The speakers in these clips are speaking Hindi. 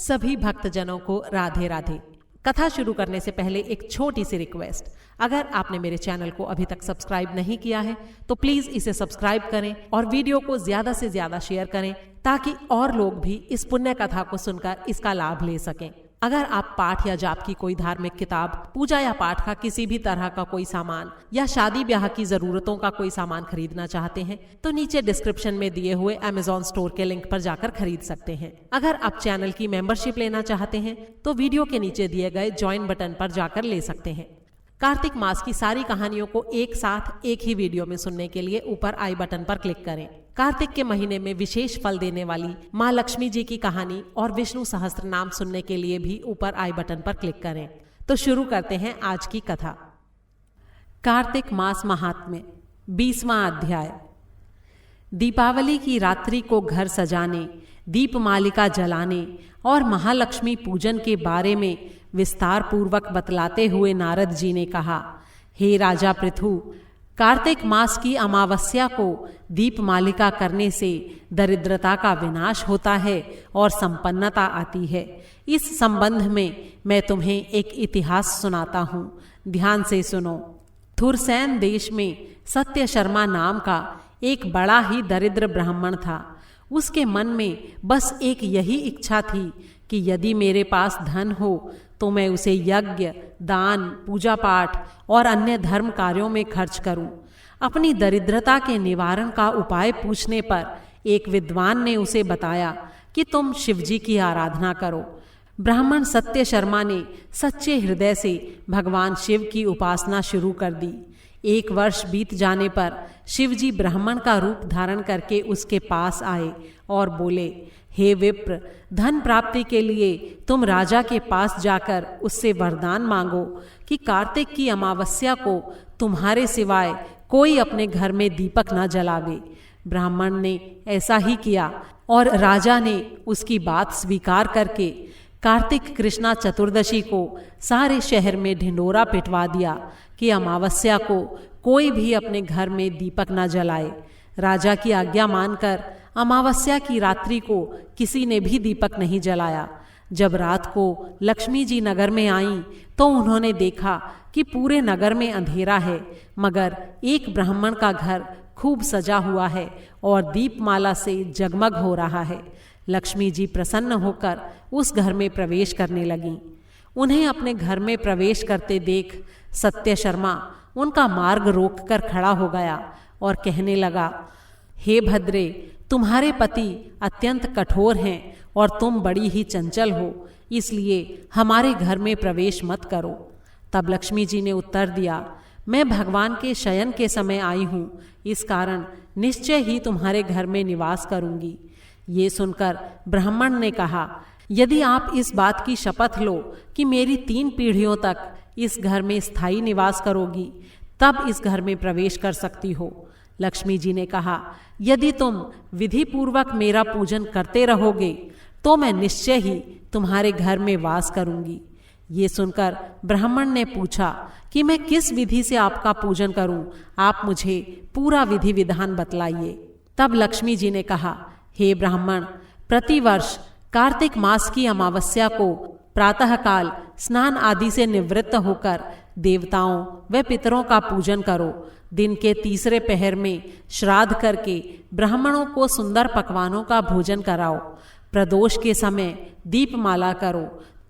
सभी भक्तजनों को राधे राधे। कथा शुरू करने से पहले एक छोटी सी रिक्वेस्ट, अगर आपने मेरे चैनल को अभी तक सब्सक्राइब नहीं किया है तो प्लीज इसे सब्सक्राइब करें और वीडियो को ज्यादा से ज्यादा शेयर करें ताकि और लोग भी इस पुण्य कथा को सुनकर इसका लाभ ले सकें। अगर आप पाठ या जाप की कोई धार्मिक किताब, पूजा या पाठ का किसी भी तरह का कोई सामान या शादी ब्याह की जरूरतों का कोई सामान खरीदना चाहते हैं तो नीचे डिस्क्रिप्शन में दिए हुए अमेज़न स्टोर के लिंक पर जाकर खरीद सकते हैं। अगर आप चैनल की मेंबरशिप लेना चाहते हैं तो वीडियो के नीचे दिए गए ज्वाइन बटन पर जाकर ले सकते हैं। कार्तिक मास की सारी कहानियों को एक साथ एक ही वीडियो में सुनने के लिए ऊपर आई बटन पर क्लिक करें। कार्तिक के महीने में विशेष फल देने वाली माँ लक्ष्मी जी की कहानी और विष्णु सहस्त्र नाम सुनने के लिए भी ऊपर आई बटन पर क्लिक करें। तो शुरू करते हैं आज की कथा। कार्तिक मास महात्म्य 20वां अध्याय। दीपावली की रात्रि को घर सजाने, दीपमालिका जलाने और महालक्ष्मी पूजन के बारे में विस्तार पूर्वक बतलाते हुए नारद जी ने कहा, हे राजा पृथु, कार्तिक मास की अमावस्या को दीपमालिका करने से दरिद्रता का विनाश होता है और संपन्नता आती है। इस संबंध में मैं तुम्हें एक इतिहास सुनाता हूँ, ध्यान से सुनो। थुरसैन देश में सत्य शर्मा नाम का एक बड़ा ही दरिद्र ब्राह्मण था। उसके मन में बस एक यही इच्छा थी कि यदि मेरे पास धन हो तो मैं उसे यज्ञ, दान, पूजा पाठ और अन्य धर्म कार्यों में खर्च करूं। अपनी दरिद्रता के निवारण का उपाय पूछने पर एक विद्वान ने उसे बताया कि तुम शिवजी की आराधना करो। ब्राह्मण सत्य शर्मा ने सच्चे हृदय से भगवान शिव की उपासना शुरू कर दी। 1 वर्ष बीत जाने पर शिवजी ब्राह्मण का रूप धारण करके उसके पास आए और बोले, हे विप्र, धन प्राप्ति के लिए तुम राजा के पास जाकर उससे वरदान मांगो कि कार्तिक की अमावस्या को तुम्हारे सिवाय कोई अपने घर में दीपक न जलावे। ब्राह्मण ने ऐसा ही किया और राजा ने उसकी बात स्वीकार करके कार्तिक कृष्णा चतुर्दशी को सारे शहर में ढिंडोरा पिटवा दिया कि अमावस्या को कोई भी अपने घर में दीपक न जलाए। राजा की आज्ञा मानकर अमावस्या की रात्रि को किसी ने भी दीपक नहीं जलाया। जब रात को लक्ष्मी जी नगर में आईं तो उन्होंने देखा कि पूरे नगर में अंधेरा है, मगर एक ब्राह्मण का घर खूब सजा हुआ है और दीपमाला से जगमग हो रहा है। लक्ष्मी जी प्रसन्न होकर उस घर में प्रवेश करने लगीं। उन्हें अपने घर में प्रवेश करते देख सत्य शर्मा उनका मार्ग रोककर खड़ा हो गया और कहने लगा, हे भद्रे, तुम्हारे पति अत्यंत कठोर हैं और तुम बड़ी ही चंचल हो, इसलिए हमारे घर में प्रवेश मत करो। तब लक्ष्मी जी ने उत्तर दिया, मैं भगवान के शयन के समय आई हूँ, इस कारण निश्चय ही तुम्हारे घर में निवास करूँगी। ये सुनकर ब्राह्मण ने कहा, यदि आप इस बात की शपथ लो कि मेरी 3 पीढ़ियों तक इस घर में स्थायी निवास करोगी, तब इस घर में प्रवेश कर सकती हो। लक्ष्मी जी ने कहा, यदि तुम विधि पूर्वक मेरा पूजन करते रहोगे तो मैं निश्चय ही तुम्हारे घर में वास करूंगी। ये सुनकर ब्राह्मण ने पूछा कि मैं किस विधि से आपका पूजन करूं, आप मुझे पूरा विधि विधान बतलाइए। तब लक्ष्मी जी ने कहा, हे ब्राह्मण, प्रतिवर्ष कार्तिक मास की अमावस्या को प्रातःकाल स्नान आदि से निवृत्त होकर देवताओं व पितरों का पूजन करो। दिन के 3रे पहर में श्राद्ध करके ब्राह्मणों को सुंदर पकवानों का भोजन कराओ। प्रदोष के समय दीपमाला करो।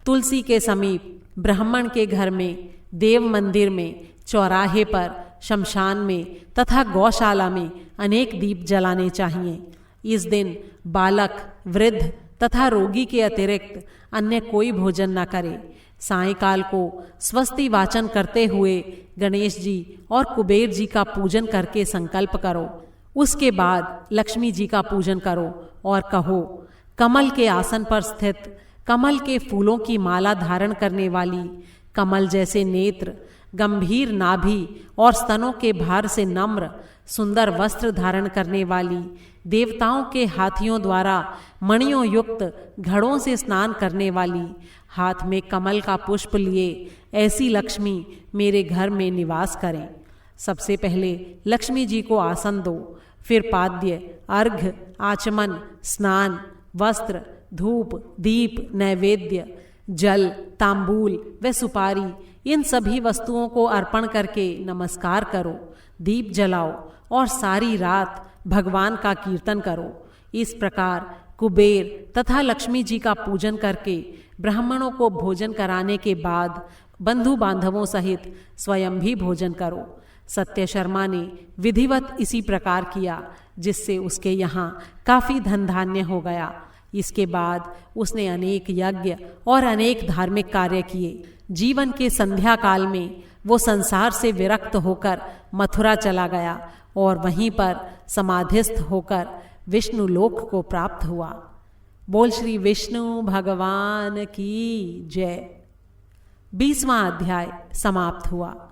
तुलसी के समीप ब्राह्मण के घर में, देव मंदिर में, चौराहे पर, शमशान में तथा गौशाला में अनेक दीप जलाने चाहिए। इस दिन बालक, वृद्ध तथा रोगी के अतिरिक्त अन्य कोई भोजन न करे। सायंकाल को स्वस्ति वाचन करते हुए गणेश जी और कुबेर जी का पूजन करके संकल्प करो। उसके बाद लक्ष्मी जी का पूजन करो और कहो, कमल के आसन पर स्थित, कमल के फूलों की माला धारण करने वाली, कमल जैसे नेत्र, गंभीर नाभि और स्तनों के भार से नम्र, सुंदर वस्त्र धारण करने वाली, देवताओं के हाथियों द्वारा मणियों युक्त घड़ों से स्नान करने वाली, हाथ में कमल का पुष्प लिए ऐसी लक्ष्मी मेरे घर में निवास करें। सबसे पहले लक्ष्मी जी को आसन दो, फिर पाद्य, अर्घ्य, आचमन, स्नान, वस्त्र, धूप, दीप, नैवेद्य, जल, तांबूल व सुपारी, इन सभी वस्तुओं को अर्पण करके नमस्कार करो, दीप जलाओ और सारी रात भगवान का कीर्तन करो। इस प्रकार कुबेर तथा लक्ष्मी जी का पूजन करके ब्राह्मणों को भोजन कराने के बाद बंधु बांधवों सहित स्वयं भी भोजन करो। सत्य शर्मा ने विधिवत इसी प्रकार किया, जिससे उसके यहाँ काफी धन धान्य हो गया। इसके बाद उसने अनेक यज्ञ और अनेक धार्मिक कार्य किए। जीवन के संध्या काल में वो संसार से विरक्त होकर मथुरा चला गया और वहीं पर समाधिस्थ होकर विष्णु लोक को प्राप्त हुआ। बोल श्री विष्णु भगवान की जय। 20वां अध्याय समाप्त हुआ।